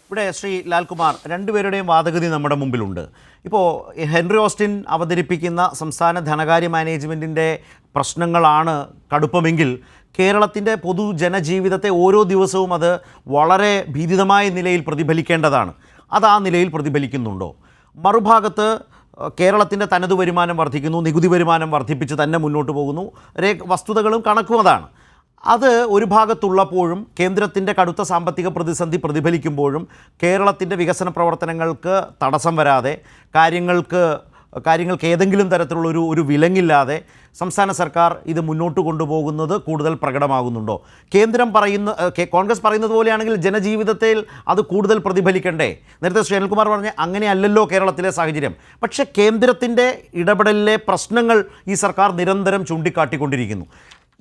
ഇവിടെ ശ്രീ ലാൽകുമാർ, രണ്ടുപേരുടെയും വാദഗതി നമ്മുടെ മുമ്പിലുണ്ട്. ഇപ്പോൾ ഹെൻറി ഓസ്റ്റിൻ അവതരിപ്പിക്കുന്ന സംസ്ഥാന ധനകാര്യ മാനേജ്മെൻറ്റിൻ്റെ പ്രശ്നങ്ങളാണ് കടുപ്പമെങ്കിൽ കേരളത്തിൻ്റെ പൊതുജനജീവിതത്തെ ഓരോ ദിവസവും അത് വളരെ ഭീതിതമായ നിലയിൽ പ്രതിഫലിക്കേണ്ടതാണ്. അത് ആ നിലയിൽ പ്രതിഫലിക്കുന്നുണ്ടോ? മറുഭാഗത്ത് കേരളത്തിൻ്റെ തനത് വരുമാനം വർദ്ധിക്കുന്നു, നികുതി വരുമാനം വർദ്ധിപ്പിച്ച് തന്നെ മുന്നോട്ട് പോകുന്നു. വസ്തുതകളും കണക്കും അതാണ്. അത് ഒരു ഭാഗത്തുള്ളപ്പോഴും കേന്ദ്രത്തിൻ്റെ കടുത്ത സാമ്പത്തിക പ്രതിസന്ധി പ്രതിഫലിക്കുമ്പോഴും കേരളത്തിൻ്റെ വികസന പ്രവർത്തനങ്ങൾക്ക് തടസ്സം വരാതെ കാര്യങ്ങൾക്ക് ഏതെങ്കിലും തരത്തിലുള്ള ഒരു വിലങ്ങില്ലാതെ സംസ്ഥാന സർക്കാർ ഇത് മുന്നോട്ട് കൊണ്ടുപോകുന്നത് കൂടുതൽ പ്രകടമാകുന്നുണ്ടോ? കോൺഗ്രസ് പറയുന്നത് പോലെയാണെങ്കിൽ ജനജീവിതത്തിൽ അത് കൂടുതൽ പ്രതിഫലിക്കണ്ടേ? നേരത്തെ ശ്രീ അനിൽകുമാർ പറഞ്ഞ അങ്ങനെയല്ലല്ലോ കേരളത്തിലെ സാഹചര്യം. പക്ഷേ കേന്ദ്രത്തിൻ്റെ ഇടപെടലിലെ പ്രശ്നങ്ങൾ ഈ സർക്കാർ നിരന്തരം ചൂണ്ടിക്കാട്ടിക്കൊണ്ടിരിക്കുന്നു.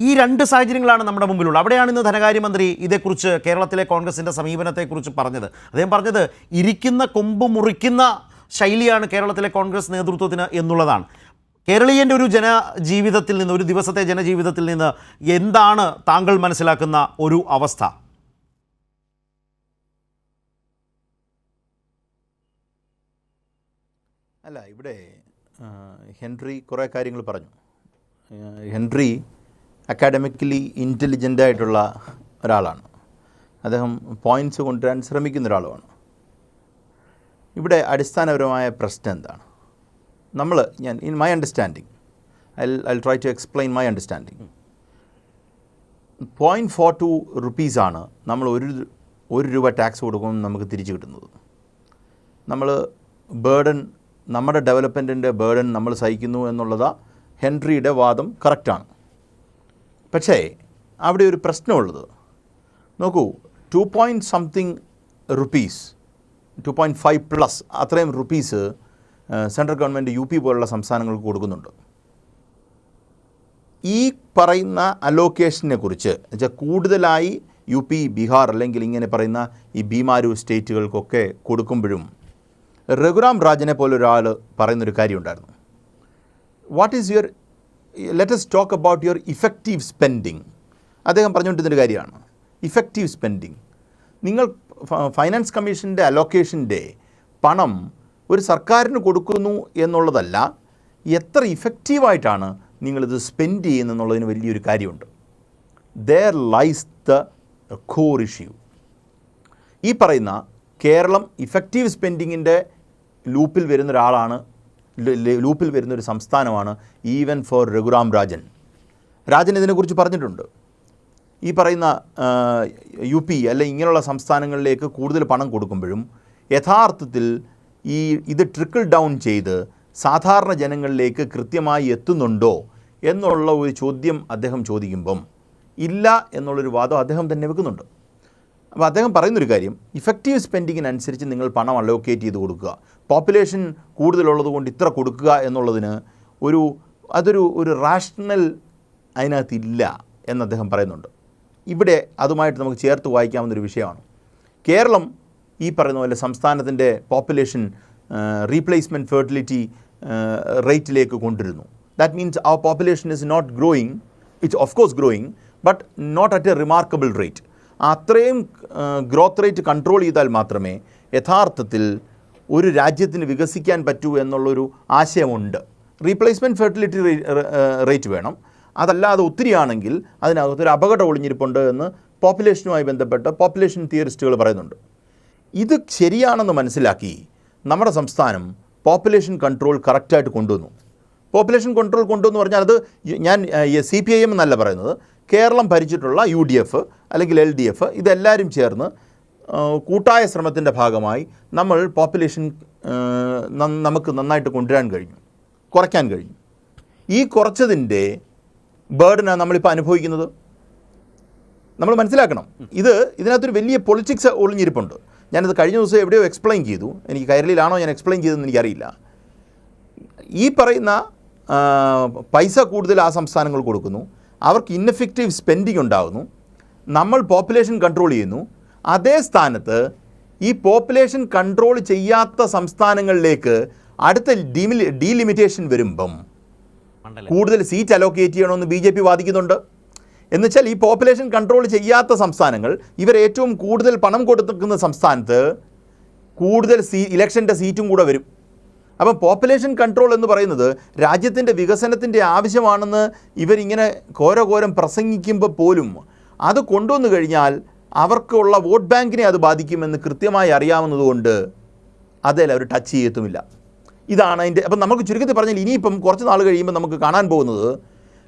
ഈ രണ്ട് സാഹചര്യങ്ങളാണ് നമ്മുടെ മുമ്പിലുള്ളത്. അവിടെയാണ് ഇന്ന് ധനകാര്യമന്ത്രി ഇതേക്കുറിച്ച് കേരളത്തിലെ കോൺഗ്രസിൻ്റെ സമീപനത്തെക്കുറിച്ച് പറഞ്ഞത്. അദ്ദേഹം പറഞ്ഞത് ഇരിക്കുന്ന കൊമ്പ് മുറിക്കുന്ന ശൈലിയാണ് കേരളത്തിലെ കോൺഗ്രസ് നേതൃത്വത്തിന് എന്നുള്ളതാണ്. കേരളീയൻ്റെ ഒരു ജനജീവിതത്തിൽ നിന്ന്, ഒരു ദിവസത്തെ ജനജീവിതത്തിൽ നിന്ന് എന്താണ് താങ്കൾ മനസ്സിലാക്കുന്ന ഒരു അവസ്ഥ? അല്ല, ഇവിടെ ഹെൻറി കുറേ കാര്യങ്ങൾ പറഞ്ഞു. ഹെൻറി അക്കാഡമിക്കലി ഇൻ്റലിജൻ്റ് ആയിട്ടുള്ള ഒരാളാണ്. അദ്ദേഹം പോയിൻറ്റ്സ് കൊണ്ടുവരാൻ ശ്രമിക്കുന്ന ഒരാളുമാണ്. ഇവിടെ അടിസ്ഥാനപരമായ പ്രശ്നം എന്താണ്? ഞാൻ in my understanding, I try to explain my understanding. 0.42 റുപ്പീസാണ് നമ്മൾ ഒരു രൂപ ടാക്സ് കൊടുക്കുമ്പോൾ നമുക്ക് തിരിച്ചു കിട്ടുന്നത്. നമ്മുടെ ഡെവലപ്മെൻറ്റിൻ്റെ ബേർഡൻ നമ്മൾ സഹിക്കുന്നു എന്നുള്ളത് ഹെൻറിയുടെ വാദം കറക്റ്റാണ്. പക്ഷേ അവിടെ ഒരു പ്രശ്നമുള്ളത്, നോക്കൂ, 2.something റുപ്പീസ്, 2.5 പ്ലസ് അത്രയും റുപ്പീസ് സെൻട്രൽ ഗവൺമെൻറ് UP പോലുള്ള സംസ്ഥാനങ്ങൾക്ക് കൊടുക്കുന്നുണ്ട്. ഈ പറയുന്ന അലോക്കേഷനെ കുറിച്ച് വെച്ചാൽ കൂടുതലായി UP, ബീഹാർ അല്ലെങ്കിൽ ഇങ്ങനെ പറയുന്ന ഈ ബീമാരു സ്റ്റേറ്റുകൾക്കൊക്കെ കൊടുക്കുമ്പോഴും രഘുറാം രാജനെ പോലൊരാൾ പറയുന്നൊരു കാര്യമുണ്ടായിരുന്നു. Let us talk about your effective spending. അദ്ദേഹം പറഞ്ഞുകൊണ്ടിരുന്നൊരു കാര്യമാണ് ഇഫക്റ്റീവ് സ്പെൻഡിങ്. നിങ്ങൾ ഫൈനാൻസ് കമ്മീഷൻ്റെ അലോക്കേഷൻ്റെ പണം ഒരു സർക്കാരിന് കൊടുക്കുന്നു എന്നുള്ളതല്ല, എത്ര ഇഫക്റ്റീവായിട്ടാണ് നിങ്ങളിത് സ്പെൻഡ് ചെയ്യുന്നതെന്നുള്ളതിന് വലിയൊരു കാര്യമുണ്ട്. there lies the core issue. ഈ പറയുന്ന കേരളം ഇഫക്റ്റീവ് സ്പെൻഡിങ്ങിൻ്റെ ലൂപ്പിൽ വരുന്നൊരു സംസ്ഥാനമാണ് ഈവൻ ഫോർ രഘുറാം രാജൻ ഇതിനെക്കുറിച്ച് പറഞ്ഞിട്ടുണ്ട്. ഈ പറയുന്ന UP അല്ലെങ്കിൽ ഇങ്ങനെയുള്ള സംസ്ഥാനങ്ങളിലേക്ക് കൂടുതൽ പണം കൊടുക്കുമ്പോഴും യഥാർത്ഥത്തിൽ ഇത് ട്രിക്കിൾ ഡൗൺ ചെയ്ത് സാധാരണ ജനങ്ങളിലേക്ക് കൃത്യമായി എത്തുന്നുണ്ടോ എന്നുള്ള ഒരു ചോദ്യം അദ്ദേഹം ചോദിക്കുമ്പം ഇല്ല എന്നുള്ളൊരു വാദം അദ്ദേഹം തന്നെ വെക്കുന്നുണ്ട്. അപ്പോൾ അദ്ദേഹം പറയുന്നൊരു കാര്യം, ഇഫക്റ്റീവ് സ്പെൻഡിങ്ങിനനുസരിച്ച് നിങ്ങൾ പണം അലോക്കേറ്റ് ചെയ്ത് കൊടുക്കുക, പോപ്പുലേഷൻ കൂടുതലുള്ളത് കൊണ്ട് ഇത്ര കൊടുക്കുക എന്നുള്ളതിന് ഒരു റാഷണൽ അതിനകത്തില്ല എന്ന് അദ്ദേഹം പറയുന്നുണ്ട്. ഇവിടെ അതുമായിട്ട് നമുക്ക് ചേർത്ത് വായിക്കാവുന്നൊരു വിഷയമാണ്. കേരളം ഈ പറയുന്ന പോലെ സംസ്ഥാനത്തിൻ്റെ പോപ്പുലേഷൻ റീപ്ലേസ്മെൻറ്റ് ഫെർട്ടിലിറ്റി റേറ്റിലേക്ക് കൊണ്ടുവരുന്നു. That means our population is not growing, it's of course growing, but not at a remarkable rate. അത്രയും ഗ്രോത്ത് റേറ്റ് കൺട്രോൾ ചെയ്താൽ മാത്രമേ യഥാർത്ഥത്തിൽ ഒരു രാജ്യത്തിന് വികസിക്കാൻ പറ്റൂ എന്നുള്ളൊരു ആശയമുണ്ട്. റീപ്ലേസ്മെൻറ്റ് ഫെർട്ടിലിറ്റി റേറ്റ് വേണം. അതല്ലാതെ ഒത്തിരിയാണെങ്കിൽ അതിനകത്തൊരു അപകടം ഒളിഞ്ഞിരിപ്പുണ്ട് എന്ന് പോപ്പുലേഷനുമായി ബന്ധപ്പെട്ട പോപ്പുലേഷൻ തിയറിസ്റ്റുകൾ പറയുന്നുണ്ട്. ഇത് ശരിയാണെന്ന് മനസ്സിലാക്കി നമ്മുടെ സംസ്ഥാനം പോപ്പുലേഷൻ കൺട്രോൾ കറക്റ്റായിട്ട് കൊണ്ടുവന്നു. പോപ്പുലേഷൻ കൺട്രോൾ കൊണ്ടുവന്ന് പറഞ്ഞാൽ അത് ഞാൻ CPIM എന്നല്ല പറയുന്നത്, കേരളം ഭരിച്ചിട്ടുള്ള UDF അല്ലെങ്കിൽ LDF ഇതെല്ലാവരും ചേർന്ന് കൂട്ടായ ശ്രമത്തിൻ്റെ ഭാഗമായി നമ്മൾ പോപ്പുലേഷൻ നമുക്ക് നന്നായിട്ട് കുറയ്ക്കാൻ കഴിഞ്ഞു. ഈ കുറച്ചതിൻ്റെ ബേർഡനാണ് നമ്മളിപ്പോൾ അനുഭവിക്കുന്നത്. നമ്മൾ മനസ്സിലാക്കണം, ഇതിനകത്തൊരു വലിയ പൊളിറ്റിക്സ് ഒളിഞ്ഞിരിപ്പുണ്ട്. ഞാനത് കഴിഞ്ഞ ദിവസം എവിടെയോ എക്സ്പ്ലെയിൻ ചെയ്തു, എനിക്ക് കൈരളിയിലാണോ ഞാൻ എക്സ്പ്ലെയിൻ ചെയ്തതെന്ന് എനിക്കറിയില്ല. ഈ പറയുന്ന പൈസ കൂടുതൽ ആ സംസ്ഥാനങ്ങൾ കൊടുക്കുന്നു, അവർക്ക് ഇന്നെഫക്റ്റീവ് സ്പെൻഡിങ് ഉണ്ടാകുന്നു, നമ്മൾ പോപ്പുലേഷൻ കൺട്രോൾ ചെയ്യുന്നു. അതേ സ്ഥാനത്ത് ഈ പോപ്പുലേഷൻ കൺട്രോൾ ചെയ്യാത്ത സംസ്ഥാനങ്ങളിലേക്ക് അടുത്ത ഡീലിമിറ്റേഷൻ വരുമ്പം കൂടുതൽ സീറ്റ് അലോക്കേറ്റ് ചെയ്യണമെന്ന് BJP വാദിക്കുന്നുണ്ട്. എന്നുവെച്ചാൽ ഈ പോപ്പുലേഷൻ കൺട്രോൾ ചെയ്യാത്ത സംസ്ഥാനങ്ങൾ, ഇവർ ഏറ്റവും കൂടുതൽ പണം കൊടുക്കുന്ന സംസ്ഥാനത്ത് കൂടുതൽ ഇലക്ഷൻ്റെ സീറ്റും കൂടെ വരും. അപ്പം പോപ്പുലേഷൻ കൺട്രോൾ എന്ന് പറയുന്നത് രാജ്യത്തിൻ്റെ വികസനത്തിൻ്റെ ആവശ്യമാണെന്ന് ഇവരിങ്ങനെ ഘോരഘോരം പ്രസംഗിക്കുമ്പോൾ പോലും അത് കൊണ്ടുവന്നു കഴിഞ്ഞാൽ അവർക്കുള്ള വോട്ട് ബാങ്കിനെ അത് ബാധിക്കുമെന്ന് കൃത്യമായി അറിയാവുന്നതുകൊണ്ട് അതിൽ അവർ ടച്ച് ചെയ്യത്തുമില്ല. ഇതാണ് അതിൻ്റെ. അപ്പം നമുക്ക് ചുരുക്കത്തിൽ പറഞ്ഞാൽ ഇനിയിപ്പം കുറച്ച് നാൾ കഴിയുമ്പോൾ നമുക്ക് കാണാൻ പോകുന്നത്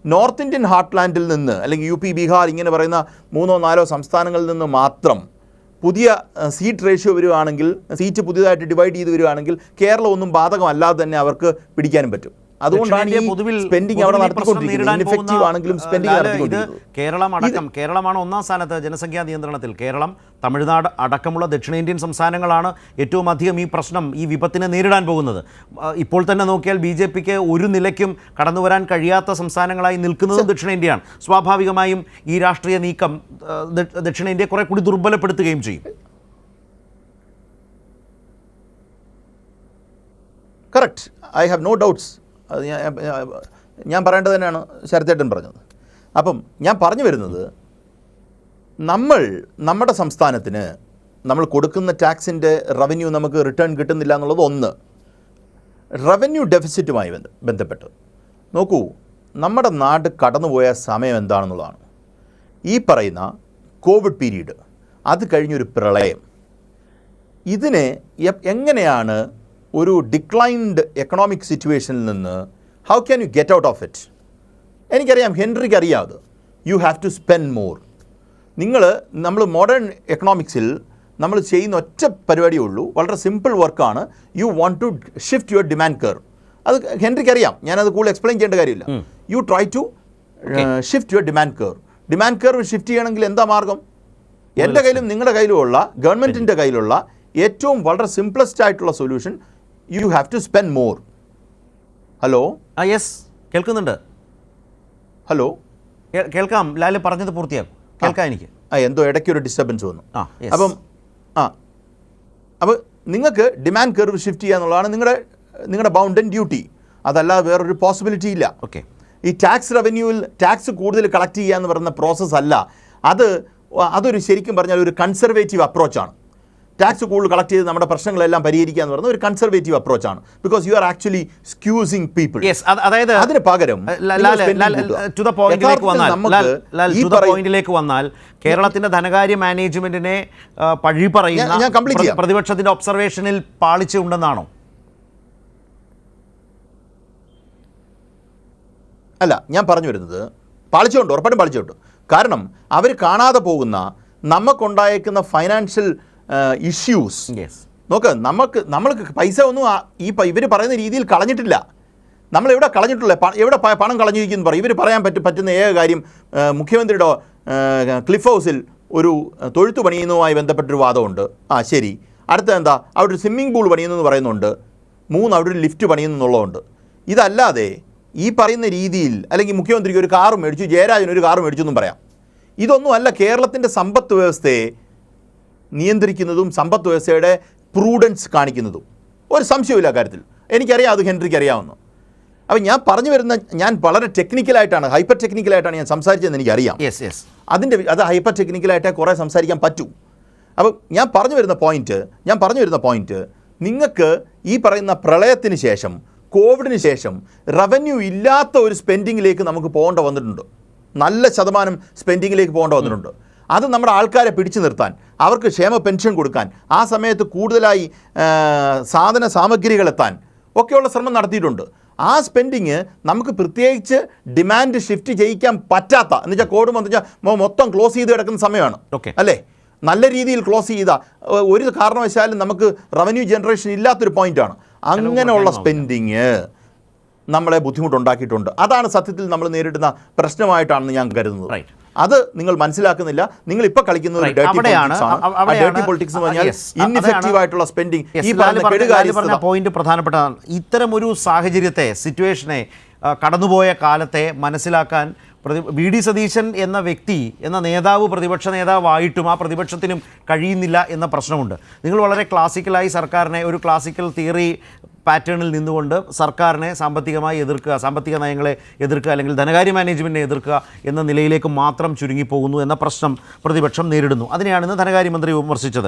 നോർത്ത് ഇന്ത്യൻ ഹാർട്ട്ലാൻഡിൽ നിന്ന് അല്ലെങ്കിൽ UP, ബീഹാർ ഇങ്ങനെ പറയുന്ന 3-4 സംസ്ഥാനങ്ങളിൽ നിന്ന് മാത്രം പുതിയ സീറ്റ് റേഷ്യോ വരികയാണെങ്കിൽ, സീറ്റ് പുതിയതായിട്ട് ഡിവൈഡ് ചെയ്ത് വരികയാണെങ്കിൽ കേരളം ഒന്നും ബാധകമല്ലാതെ തന്നെ അവർക്ക് പിടിക്കാനും പറ്റും. അതുകൊണ്ടാണ് ഈ സ്പെൻഡിങ് അവിടെ നടത്തിക്കൊണ്ടിരിക്കുന്നത്. ഇൻഎഫക്റ്റീവ് ആണെങ്കിലും സ്പെൻഡിങ് നടത്തിക്കൊണ്ടിരിക്കുന്നത്. കേരളമാണ് ഒന്നാം സ്ഥാനത്ത് ജനസംഖ്യാ നിയന്ത്രണത്തിൽ. കേരളം, തമിഴ്നാട് അടക്കമുള്ള ദക്ഷിണേന്ത്യൻ സംസ്ഥാനങ്ങളാണ് ഏറ്റവും അധികം ഈ പ്രശ്നം, ഈ വിപത്തിനെ നേരിടാൻ പോകുന്നത്. ഇപ്പോൾ തന്നെ നോക്കിയാൽ BJPക്ക് ഒരു നിലയ്ക്കും കടന്നു വരാൻ കഴിയാത്ത സംസ്ഥാനങ്ങളായി നിൽക്കുന്നതും ദക്ഷിണേന്ത്യയാണ്. സ്വാഭാവികമായും ഈ രാഷ്ട്രീയ നീക്കം ദക്ഷിണേന്ത്യയെ കുറെ കൂടി ദുർബലപ്പെടുത്തുകയും ചെയ്യും. Correct, I have no doubts. അത് ഞാൻ പറയേണ്ടത് തന്നെയാണ് ശരത്തേട്ടൻ പറഞ്ഞത്. അപ്പം ഞാൻ പറഞ്ഞു വരുന്നത്, നമ്മുടെ സംസ്ഥാനത്തിന് നമ്മൾ കൊടുക്കുന്ന ടാക്സിൻ്റെ റവന്യൂ നമുക്ക് റിട്ടേൺ കിട്ടുന്നില്ല എന്നുള്ളത് ഒന്ന്. റവന്യൂ ഡെഫിസിറ്റുമായി ബന്ധപ്പെട്ട് നോക്കൂ, നമ്മുടെ നാട് കടന്നുപോയ സമയം എന്താണെന്നുള്ളതാണ്. ഈ പറയുന്ന കോവിഡ് പീരീഡ്, അത് കഴിഞ്ഞൊരു പ്രളയം, ഇതിനെ എങ്ങനെയാണ് ഒരു ഡിക്ലൈൻഡ് എക്കണോമിക് സിറ്റുവേഷനിൽ നിന്ന് how can you get out of it? എനിക്കറിയാം, ഹെൻറിക്ക് അറിയാം അത്. You have to spend more. നമ്മൾ മോഡേൺ എക്കണോമിക്സിൽ നമ്മൾ ചെയ്യുന്ന ഒറ്റ പരിപാടിയേ ഉള്ളൂ, വളരെ സിമ്പിൾ വർക്കാണ്. You want to shift your demand curve. അത് ഹെൻറിക്ക് അറിയാം, ഞാനത് കൂടുതൽ എക്സ്പ്ലെയിൻ ചെയ്യേണ്ട കാര്യമില്ല. You try to shift your demand curve. Demand curve shift ചെയ്യണമെങ്കിൽ എന്താ മാർഗം? എൻ്റെ കയ്യിലും നിങ്ങളുടെ കയ്യിലുമുള്ള, ഗവൺമെൻറ്റിൻ്റെ കയ്യിലുള്ള ഏറ്റവും വളരെ സിംപ്ലസ്റ്റ് ആയിട്ടുള്ള solution, you have to spend more. Hello, yes, കേൾക്കുന്നുണ്ട്. ഹലോ, കേൾക്കാം. ലാല് പറഞ്ഞത് പൂർത്തിയാക്കും. കേൾക്കാം എനിക്ക്. എന്തോ ഇടയ്ക്കൊരു ഡിസ്റ്റർബൻസ് വന്നു. അപ്പോൾ നിങ്ങൾക്ക് ഡിമാൻഡ് കർവ് ഷിഫ്റ്റ് ചെയ്യുക എന്നുള്ളതാണ് നിങ്ങളുടെ ബൗണ്ട് ആൻഡ് ഡ്യൂട്ടി. അതല്ലാതെ വേറൊരു പോസിബിലിറ്റി ഇല്ല. ഓക്കെ. ഈ ടാക്സ് റവന്യൂവിൽ ടാക്സ് കൂടുതൽ കളക്ട് ചെയ്യുക എന്ന് പറയുന്ന പ്രോസസ്സ് അല്ല അതൊരു ശരിക്കും പറഞ്ഞാൽ ഒരു കൺസർവേറ്റീവ് അപ്രോച്ചാണ്. ടാക്സ് കൂടുതൽ കളക്ട് ചെയ്ത് നമ്മുടെ പ്രശ്നങ്ങളെല്ലാം പരിഹരിക്കുക എന്ന് പറയുന്നത് ഒരു കൺസർവേറ്റീവ് അപ്രോച്ചാണ്. Because you are actually squeezing people. അതായത് അതിന് പകരം പോയിന്റിലേക്ക് വന്നാൽ കേരളത്തിന്റെ ധനകാര്യ മാനേജ്മെന്റിനെ പഴി പറയുന്ന പ്രതിപക്ഷത്തിന്റെ ഒബ്സർവേഷനിൽ പാളിച്ചുണ്ടെന്നാണോ? അല്ല, ഞാൻ പറഞ്ഞു വരുന്നത് പാളിച്ചുകൊണ്ട്, ഉറപ്പായിട്ടും പാളിച്ചുകൊണ്ട്. കാരണം അവർ കാണാതെ പോകുന്ന നമുക്കുണ്ടായേക്കുന്ന ഫൈനാൻഷ്യൽ ഇഷ്യൂസ് നോക്ക്. നമ്മൾക്ക് പൈസ ഒന്നും ഇവർ പറയുന്ന രീതിയിൽ കളഞ്ഞിട്ടില്ല. നമ്മളെവിടെ കളഞ്ഞിട്ടില്ല, എവിടെ പണം കളഞ്ഞിരിക്കുന്നു പറയും. ഇവർ പറയാൻ പറ്റുന്ന ഏക കാര്യം, മുഖ്യമന്ത്രിയുടെ ക്ലിഫ് ഹൗസിൽ ഒരു തൊഴുത്ത് പണിയുന്നതുമായി ബന്ധപ്പെട്ടൊരു വാദമുണ്ട്. ശരി. അടുത്ത എന്താ, അവിടെ ഒരു സ്വിമ്മിംഗ് പൂൾ പണിയുന്നു എന്ന് പറയുന്നുണ്ട്. 3 അവിടെ ഒരു ലിഫ്റ്റ് പണിയുന്നു എന്നുള്ളതുണ്ട്. ഇതല്ലാതെ ഈ പറയുന്ന രീതിയിൽ, അല്ലെങ്കിൽ മുഖ്യമന്ത്രിക്ക് ഒരു കാറ് മേടിച്ചു, ജയരാജന് ഒരു കാറ് മേടിച്ചു എന്നും പറയാം. ഇതൊന്നും അല്ല കേരളത്തിൻ്റെ സമ്പദ് വ്യവസ്ഥയെ നിയന്ത്രിക്കുന്നതും സമ്പദ് വ്യവസ്ഥയുടെ പ്രൂഡൻസ് കാണിക്കുന്നതും. ഒരു സംശയമില്ല കാര്യത്തിൽ. എനിക്കറിയാം, അത് ഹെൻറിക്ക് അറിയാവുന്നു. അപ്പോൾ ഞാൻ വളരെ ടെക്നിക്കലായിട്ടാണ്, ഹൈപ്പർ ടെക്നിക്കലായിട്ടാണ് ഞാൻ സംസാരിച്ചതെന്ന് എനിക്കറിയാം. അത് ഹൈപ്പർ ടെക്നിക്കലായിട്ടേ കുറേ സംസാരിക്കാൻ പറ്റൂ. അപ്പോൾ ഞാൻ പറഞ്ഞു വരുന്ന പോയിന്റ് നിങ്ങൾക്ക് ഈ പറയുന്ന പ്രളയത്തിന് ശേഷം, കോവിഡിന് ശേഷം റവന്യൂ ഇല്ലാത്ത ഒരു സ്പെൻഡിങ്ങിലേക്ക് നമുക്ക് പോകേണ്ട വന്നിട്ടുണ്ട്. നല്ല ശതമാനം സ്പെൻഡിങ്ങിലേക്ക് പോകേണ്ട വന്നിട്ടുണ്ട്. അത് നമ്മുടെ ആൾക്കാരെ പിടിച്ചു നിർത്താൻ, അവർക്ക് ക്ഷേമ പെൻഷൻ കൊടുക്കാൻ, ആ സമയത്ത് കൂടുതലായി സാധന സാമഗ്രികളെത്താൻ ഒക്കെയുള്ള ശ്രമം നടത്തിയിട്ടുണ്ട്. ആ സ്പെൻഡിങ് നമുക്ക് പ്രത്യേകിച്ച് ഡിമാൻഡ് ഷിഫ്റ്റ് ചെയ്യിക്കാൻ പറ്റാത്ത, എന്ന് വെച്ചാൽ കോവിഡ് വന്നു വെച്ചാൽ മൊത്തം ക്ലോസ് ചെയ്ത് കിടക്കുന്ന സമയമാണ് അല്ലേ? നല്ല രീതിയിൽ ക്ലോസ് ചെയ്ത ഒരു കാരണവശാലും നമുക്ക് റവന്യൂ ജനറേഷൻ ഇല്ലാത്തൊരു പോയിന്റാണ്. അങ്ങനെയുള്ള സ്പെൻഡിങ് നമ്മളെ ബുദ്ധിമുട്ടുണ്ടാക്കിയിട്ടുണ്ട്. അതാണ് സത്യത്തിൽ നമ്മൾ നേരിടുന്ന പ്രശ്നമായിട്ടാണെന്ന് ഞാൻ കരുതുന്നത്. അത് നിങ്ങൾ മനസ്സിലാക്കുന്നില്ല. നിങ്ങൾ ഇപ്പോൾ കളിക്കുന്നത് ഡേർട്ടി പൊളിറ്റിക്സ് എന്ന് പറഞ്ഞാൽ ഇൻഇഫക്റ്റീവ് ആയിട്ടുള്ള സ്പെൻഡിങ്. ഈ പറഞ്ഞ പോയിന്റ് പ്രധാനപ്പെട്ടതാണ്. ഇത്തരം ഒരു സാഹചര്യത്തെ, സിറ്റുവേഷനെ, കടന്നുപോയ കാലത്തെ മനസ്സിലാക്കാൻ വി ഡി സതീശൻ എന്ന വ്യക്തി, എന്ന നേതാവ്, പ്രതിപക്ഷ നേതാവായിട്ടും ആ പ്രതിപക്ഷത്തിനും കഴിയുന്നില്ല എന്ന പ്രശ്നമുണ്ട്. നിങ്ങൾ വളരെ ക്ലാസിക്കലായി സർക്കാരിനെ, ഒരു ക്ലാസിക്കൽ തിയറി പാറ്റേണിൽ നിന്നുകൊണ്ട് സർക്കാരിനെ സാമ്പത്തികമായി എതിർക്കുക, സാമ്പത്തിക നയങ്ങളെ എതിർക്കുക, അല്ലെങ്കിൽ ധനകാര്യ മാനേജ്മെൻറ്റിനെ എതിർക്കുക എന്ന നിലയിലേക്ക് മാത്രം ചുരുങ്ങിപ്പോകുന്നു എന്ന പ്രശ്നം പ്രതിപക്ഷം നേരിടുന്നു. അതിനെയാണ് ഇന്ന് ധനകാര്യമന്ത്രി വിമർശിച്ചത്.